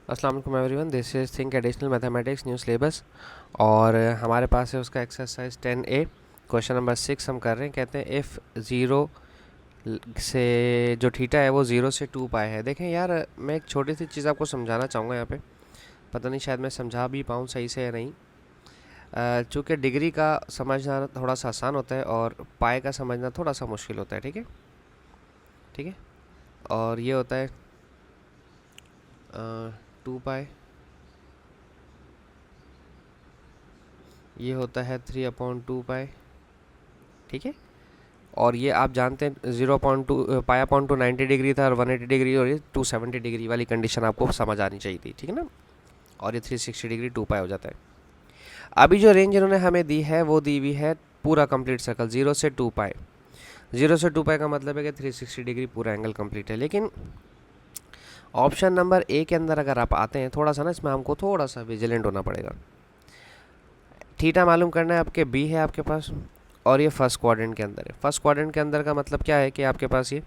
अस्सलाम वालेकुम everyone, this is think additional mathematics new syllabus. और हमारे पास है उसका एक्सरसाइज 10A क्वेश्चन नंबर 6 हम कर रहे हैं। कहते हैं इफ़ ज़ीरो से जो थीटा है वो 0 से 2 पाए है। देखें यार, मैं एक छोटी सी चीज़ आपको समझाना चाहूँगा यहाँ पे। पता नहीं शायद मैं समझा भी पाऊँ सही से या नहीं। चूँकि डिग्री का समझना थोड़ा सा आसान होता है और पाए का समझना थोड़ा सा मुश्किल होता है। ठीक है, ठीक है। और ये होता है 2 पाए, ये होता है 3/2 पाए। ठीक है। और ये आप जानते हैं 0.2 पाई/2 90 डिग्री था और 180 डिग्री, और ये 270 डिग्री वाली कंडीशन आपको समझ आनी चाहिए थी। ठीक है ना। और ये 360 डिग्री 2 पाई हो जाता है। अभी जो रेंज इन्होंने हमें दी है वो दी हुई है पूरा कंप्लीट सर्कल 0 से 2 पाई। 0 से 2 पाई का मतलब है कि 360 डिग्री पूरा एंगल कंप्लीट है। लेकिन ऑप्शन नंबर ए के अंदर अगर आप आते हैं, थोड़ा सा ना इसमें हमको थोड़ा सा विजिलेंट होना पड़ेगा। थीटा मालूम करना है, आपके बी है आपके पास, और ये फर्स्ट क्वाड्रेंट के अंदर है। फर्स्ट क्वाड्रेंट के अंदर का मतलब क्या है कि आपके पास ये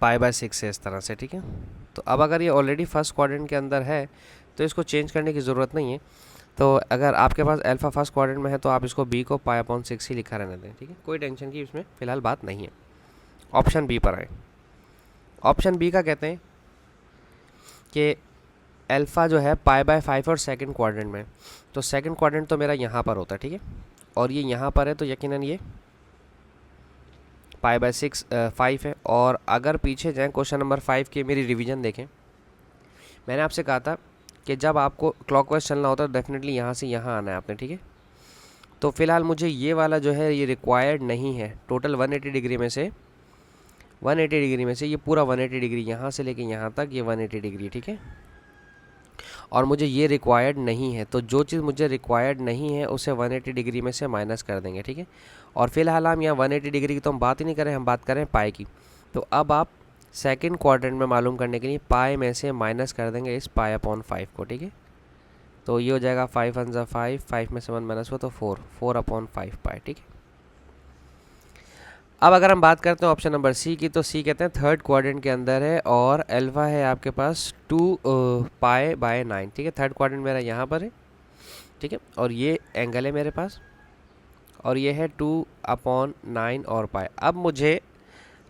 π/6 है इस तरह से। ठीक है। तो अब अगर ये ऑलरेडी फर्स्ट क्वाड्रेंट के अंदर है तो इसको चेंज करने की ज़रूरत नहीं है। तो अगर आपके पास अल्फ़ा फर्स्ट क्वाड्रेंट में है तो आप इसको बी को π/6 ही लिखा रहने दें। ठीक है, कोई टेंशन की इसमें फ़िलहाल बात नहीं है। ऑप्शन बी पर आए। ऑप्शन बी का कहते हैं कि अल्फ़ा जो है π/5 और सेकंड क्वाड्रेंट में। तो सेकंड क्वाड्रेंट तो मेरा यहाँ पर होता है। ठीक है। और ये यहाँ पर है तो यकीनन ये π/6 5 है। और अगर पीछे जाएं क्वेश्चन नंबर 5 की मेरी रिवीजन देखें, मैंने आपसे कहा था कि जब आपको क्लॉकवाइज चलना होता है तो डेफिनेटली यहाँ से यहाँ आना है आपने। ठीक है। तो फिलहाल मुझे ये वाला जो है ये रिक्वायर्ड नहीं है। टोटल 180 डिग्री में से 180 डिग्री में से ये पूरा 180 डिग्री यहाँ से लेके यहाँ तक ये 180 डिग्री। ठीक है। और मुझे ये रिक्वायर्ड नहीं है, तो जो चीज़ मुझे रिक्वायर्ड नहीं है उसे 180 डिग्री में से माइनस कर देंगे। ठीक है। और फिलहाल हम यहाँ 180 डिग्री की तो हम बात ही नहीं करें, हम बात करें पाई की। तो अब आप सेकंड क्वाड्रेंट में मालूम करने के लिए पाई में से माइनस कर देंगे इस π/5 को। ठीक है। तो ये हो जाएगा 5 × 5, 5 में से 1 माइनस हुआ तो 4/5 पाई। ठीक है। अब अगर हम बात करते हैं ऑप्शन नंबर सी की, तो सी कहते हैं थर्ड क्वाड्रेंट के अंदर है और अल्फ़ा है आपके पास 2 π/9। ठीक है। थर्ड क्वाड्रेंट मेरा यहाँ पर है। ठीक है। और ये एंगल है मेरे पास, और ये है 2/9 और पाई। अब मुझे,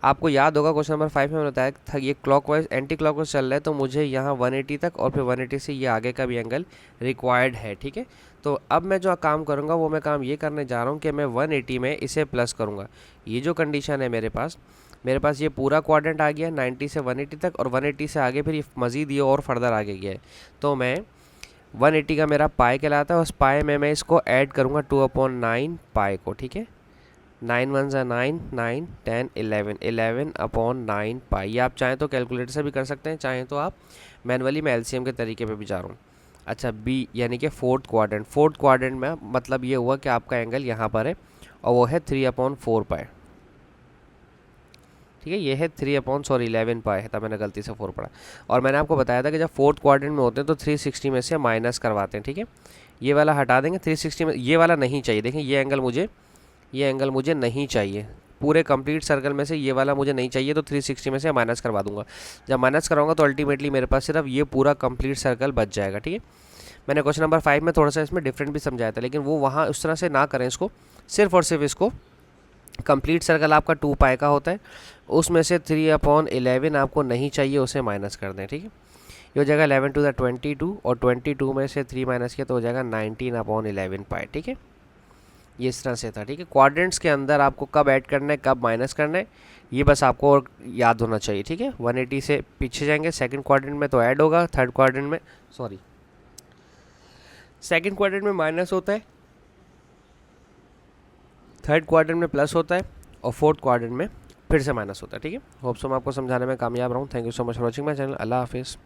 आपको याद होगा क्वेश्चन नंबर 5 में मैंने बताया था ये क्लॉकवाइज एंटी क्लॉकवाइज चल रहा है, तो मुझे यहाँ 180 तक और फिर 180 से ये आगे का भी एंगल रिक्वायर्ड है। ठीक है। तो अब मैं जो काम करूँगा वो मैं काम ये करने जा रहा हूँ कि मैं 180 में इसे प्लस करूँगा। ये जो कंडीशन है मेरे पास ये पूरा क्वाड्रेंट आ गया 90 से 180 तक, और 180 से आगे फिर ये मज़ीद ये और फर्दर आगे गया है। तो मैं 180 का मेरा पाई कहलाता है, उस पाई में मैं इसको ऐड करूँगा 2/9 पाई को। ठीक है। 9 × 1 = 9, 9 10 11 11/9 पाई। ये आप चाहें तो कैलकुलेटर से भी कर सकते हैं, चाहें तो आप मैनुअली, मैं एलसीएम के तरीके पे भी जा रहा हूँ। अच्छा, बी यानी कि फोर्थ क्वाड्रेंट में मतलब ये हुआ कि आपका एंगल यहाँ पर है और वो है 3/4 पाई। ठीक है। ये है 11 पाई है, तब मैंने गलती से 4 पढ़ा। और मैंने आपको बताया था कि जब फोर्थ क्वाड्रेंट में होते हैं तो 360 में से माइनस करवाते हैं। ठीक है। ये वाला हटा देंगे 360 में, ये वाला नहीं चाहिए। देखें ये एंगल मुझे नहीं चाहिए पूरे कंप्लीट सर्कल में से, ये वाला मुझे नहीं चाहिए, तो 360 में से माइनस करवा दूंगा। जब माइनस कराऊंगा तो अल्टीमेटली मेरे पास सिर्फ ये पूरा कंप्लीट सर्कल बच जाएगा। ठीक है। मैंने क्वेश्चन नंबर 5 में थोड़ा सा इसमें डिफरेंट भी समझाया था, लेकिन वो वहाँ उस तरह से ना करें इसको। सिर्फ और सिर्फ इसको कंप्लीट सर्कल आपका 2 पाई का होता है, उसमें से 3/11 आपको नहीं चाहिए, उसे माइनस कर दें। ठीक है। ये हो जाएगा 11 × 22, और 22 में से 3 माइनस किया तो हो जाएगा 19/11 पाई। ठीक है। ये इस तरह से था। ठीक है। क्वाड्रेंट्स के अंदर आपको कब ऐड करना है कब माइनस करना है ये बस आपको और याद होना चाहिए। ठीक है। 180 से पीछे जाएंगे, सेकंड क्वाड्रेंट में तो ऐड होगा, थर्ड क्वाड्रेंट में सेकंड क्वाड्रेंट में माइनस होता है, थर्ड क्वाड्रेंट में प्लस होता है, और फोर्थ क्वाड्रेंट में फिर से माइनस होता है। ठीक है। होप सो मैं आपको समझाने में कामयाब रहूँ। Thank you so much for watching my channel. Allah हाफिज़।